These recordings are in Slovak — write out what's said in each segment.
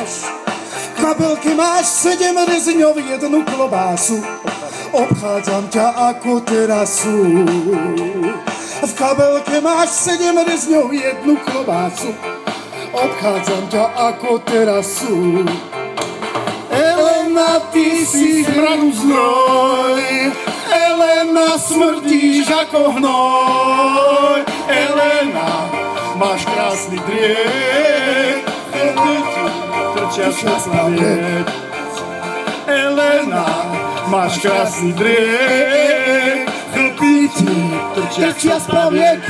máš. V kabelke máš 7 rezňov, jednu klobásu. Obchádzam ťa ako terasu. V kabelke máš 7 rezňov, jednu klobásu. Obchádzam ťa ako terasu. Elena, ty si zmradu zdroj. Elena, smrdíš ako hnoj. Elena, máš krásny driek. Trčia šťastná. Elena, máš krásny driek. Chlpí ti trčia spraviek.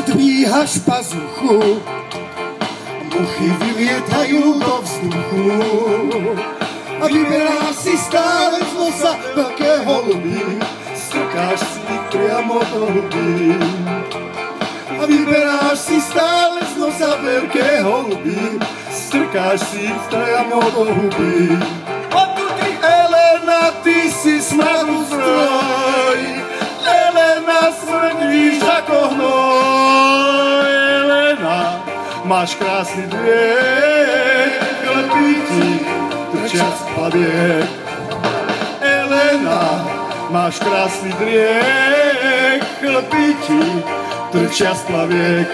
Dvíhaš pazuchu, muchy vylietajú do vzduchu a vyberáš si stále z nosa veľké holuby, strkáš si ich priamo do huby. A vyberáš si stále z nosa veľké holuby, strkáš si ich priamo do huby. Elena, ty si smradu zdroj, Elena, smrdíš ako hnoj. Elena, máš krásny driek, chlpí ti trčia z plaviek. Elena, máš krásny driek, chlpí ti trčia z plaviek.